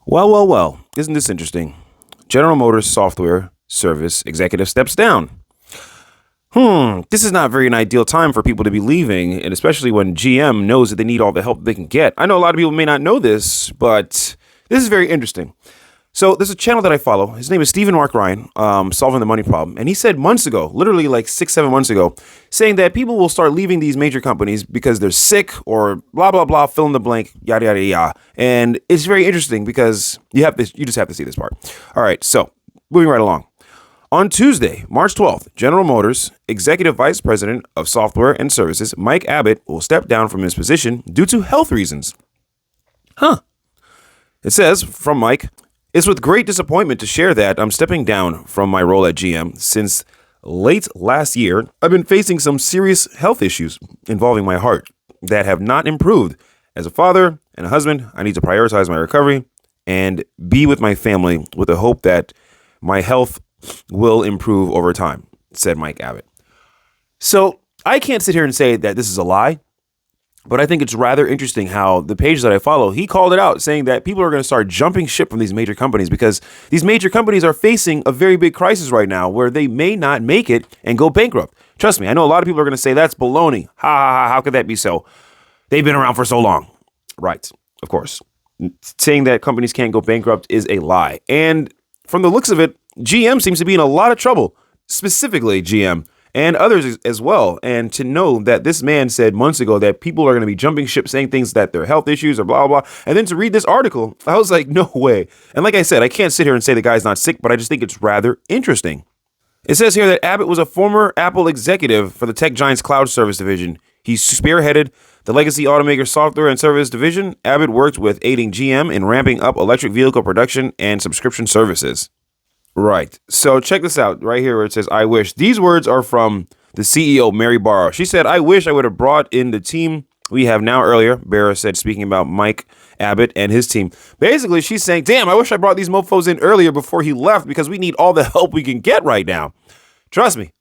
Well. Isn't this interesting? General Motors software service executive steps down. This is not very an ideal time for people to be leaving, and especially when GM knows that they need all the help they can get. I know a lot of people may not know this, but this is very interesting. So there's a channel that I follow. His name is Stephen Mark Ryan, solving the money problem. And he said months ago, literally like 6, 7 months ago, saying that people will start leaving these major companies because they're sick or blah, blah, blah, fill in the blank, yada, yada, yada. And it's very interesting because you just have to see this part. All right. So moving right along. On Tuesday, March 12th, General Motors Executive Vice President of Software and Services, Mike Abbott, will step down from his position due to health reasons. It says from Mike, it's with great disappointment to share that I'm stepping down from my role at GM. Since late last year, I've been facing some serious health issues involving my heart that have not improved. As a father and a husband, I need to prioritize my recovery and be with my family with the hope that my health will improve over time, said Mike Abbott. So I can't sit here and say that this is a lie, but I think it's rather interesting how the page that I follow, he called it out saying that people are going to start jumping ship from these major companies because these major companies are facing a very big crisis right now where they may not make it and go bankrupt. Trust me, I know a lot of people are going to say that's baloney. How could that be so? They've been around for so long. Right, of course. Saying that companies can't go bankrupt is a lie. And from the looks of it, GM seems to be in a lot of trouble, specifically GM and others as well. And to know that this man said months ago that people are going to be jumping ship saying things that their health issues or blah, blah, blah. And then to read this article, I was like, no way. And like I said, I can't sit here and say the guy's not sick, but I just think it's rather interesting. It says here that Abbott was a former Apple executive for the tech giant's cloud service division. He spearheaded the legacy automaker software and service division. Abbott worked with aiding GM in ramping up electric vehicle production and subscription services. Right. So check this out right here where it says, I wish. These words are from the CEO, Mary Barra. She said, I wish I would have brought in the team we have now earlier. Barra said, speaking about Mike Abbott and his team. Basically, she's saying, damn, I wish I brought these mofos in earlier before he left because we need all the help we can get right now. Trust me.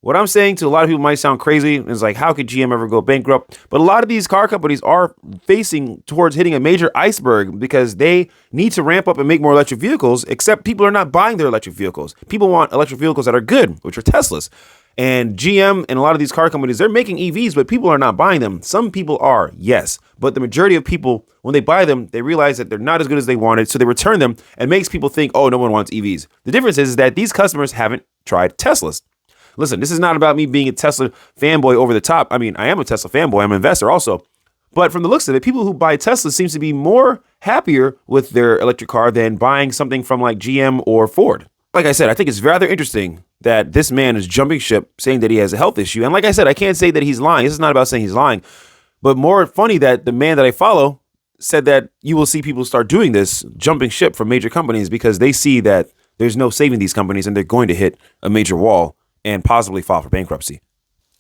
What I'm saying to a lot of people might sound crazy. It's like, how could GM ever go bankrupt? But a lot of these car companies are facing towards hitting a major iceberg because they need to ramp up and make more electric vehicles, except people are not buying their electric vehicles. People want electric vehicles that are good, which are Teslas. And GM and a lot of these car companies, they're making EVs, but people are not buying them. Some people are, yes. But the majority of people, when they buy them, they realize that they're not as good as they wanted. So they return them and makes people think, oh, no one wants EVs. The difference is that these customers haven't tried Teslas. Listen, this is not about me being a Tesla fanboy over the top. I mean, I am a Tesla fanboy. I'm an investor also. But from the looks of it, people who buy Tesla seems to be more happier with their electric car than buying something from like GM or Ford. Like I said, I think it's rather interesting that this man is jumping ship saying that he has a health issue. And like I said, I can't say that he's lying. This is not about saying he's lying. But more funny that the man that I follow said that you will see people start doing this, jumping ship from major companies because they see that there's no saving these companies and they're going to hit a major wall and possibly file for bankruptcy.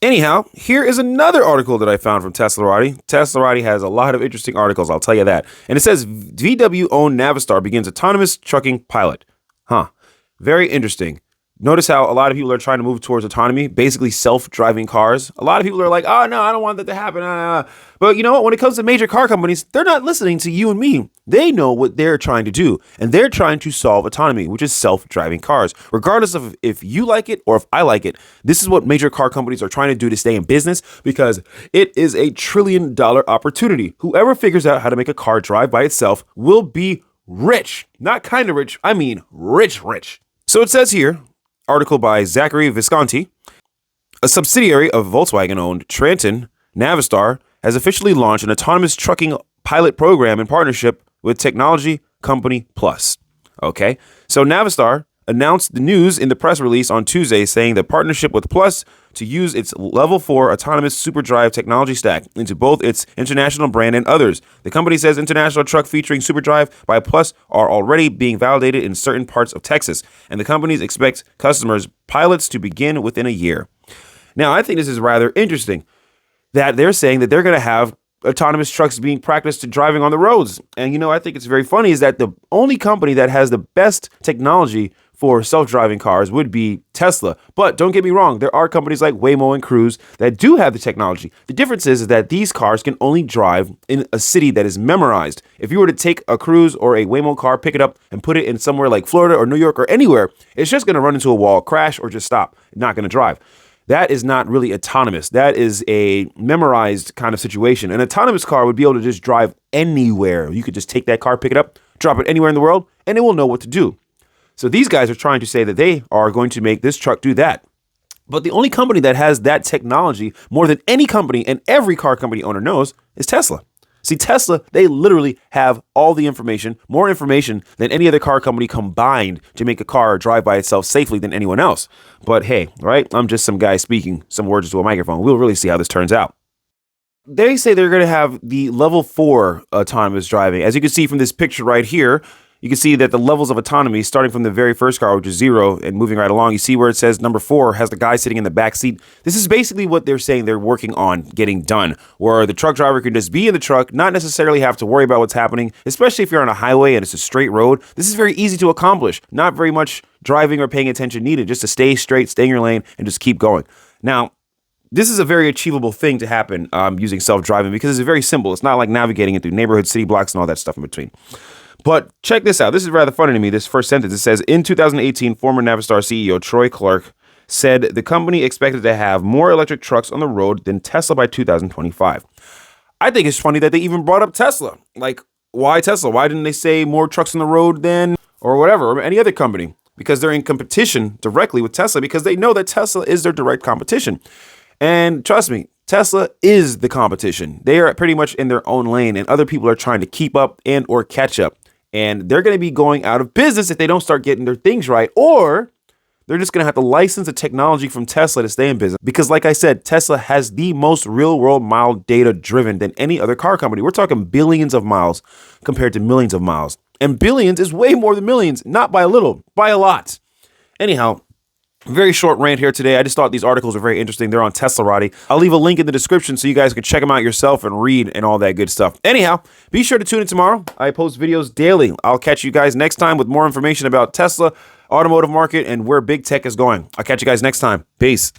Anyhow, here is another article that I found from Teslarati. Teslarati has a lot of interesting articles, I'll tell you that. And it says VW-owned Navistar begins autonomous trucking pilot. Very interesting. Notice how a lot of people are trying to move towards autonomy, basically self-driving cars. A lot of people are like, oh, no, I don't want that to happen. But you know what? When it comes to major car companies, they're not listening to you and me. They know what they're trying to do, and they're trying to solve autonomy, which is self-driving cars. Regardless of if you like it or if I like it, this is what major car companies are trying to do to stay in business because it is a $1 trillion opportunity. Whoever figures out how to make a car drive by itself will be rich. Not kind of rich. I mean rich, rich. So it says here, article by Zachary Visconti, a subsidiary of Volkswagen-owned Tranton, Navistar has officially launched an autonomous trucking pilot program in partnership with technology company Plus. Okay, so Navistar announced the news in the press release on Tuesday, saying the partnership with Plus to use its Level 4 autonomous SuperDrive technology stack into both its international brand and others. The company says international truck featuring SuperDrive by Plus are already being validated in certain parts of Texas, and the companies expect customers pilots to begin within a year. Now, I think this is rather interesting that they're saying that they're going to have autonomous trucks being practiced to driving on the roads. And, you know, I think it's very funny is that the only company that has the best technology for self-driving cars would be Tesla. But don't get me wrong, there are companies like Waymo and Cruise that do have the technology. The difference is that these cars can only drive in a city that is memorized. If you were to take a Cruise or a Waymo car, pick it up and put it in somewhere like Florida or New York or anywhere, it's just going to run into a wall, crash, or just stop. Not going to drive. That is not really autonomous. That is a memorized kind of situation. An autonomous car would be able to just drive anywhere. You could just take that car, pick it up, drop it anywhere in the world, and it will know what to do. So these guys are trying to say that they are going to make this truck do that. But the only company that has that technology more than any company and every car company owner knows is Tesla. See, Tesla, they literally have all the information, more information than any other car company combined to make a car drive by itself safely than anyone else. But hey, right, I'm just some guy speaking some words to a microphone. We'll really see how this turns out. They say they're going to have the level 4 autonomous driving. As you can see from this picture right here, you can see that the levels of autonomy, starting from the very first car, which is 0, and moving right along, you see where it says number 4 has the guy sitting in the back seat. This is basically what they're saying they're working on getting done, where the truck driver can just be in the truck, not necessarily have to worry about what's happening, especially if you're on a highway and it's a straight road. This is very easy to accomplish. Not very much driving or paying attention needed, just to stay straight, stay in your lane, and just keep going. Now, this is a very achievable thing to happen using self-driving because it's very simple. It's not like navigating it through neighborhoods, city blocks, and all that stuff in between. But check this out. This is rather funny to me. This first sentence, it says, in 2018, former Navistar CEO Troy Clark said the company expected to have more electric trucks on the road than Tesla by 2025. I think it's funny that they even brought up Tesla. Like, why Tesla? Why didn't they say more trucks on the road than, or whatever, or any other company? Because they're in competition directly with Tesla because they know that Tesla is their direct competition. And trust me, Tesla is the competition. They are pretty much in their own lane and other people are trying to keep up and or catch up. And they're going to be going out of business if they don't start getting their things right, or they're just going to have to license the technology from Tesla to stay in business. Because like I said, Tesla has the most real world mile data driven than any other car company. We're talking billions of miles compared to millions of miles. And billions is way more than millions, not by a little, by a lot. Anyhow, very short rant here today. I just thought these articles are very interesting. They're on Teslarati. I'll leave a link in the description so you guys can check them out yourself and read and all that good stuff. Anyhow, be sure to tune in tomorrow. I post videos daily. I'll catch you guys next time with more information about Tesla, automotive market, and where big tech is going. I'll catch you guys next time. Peace.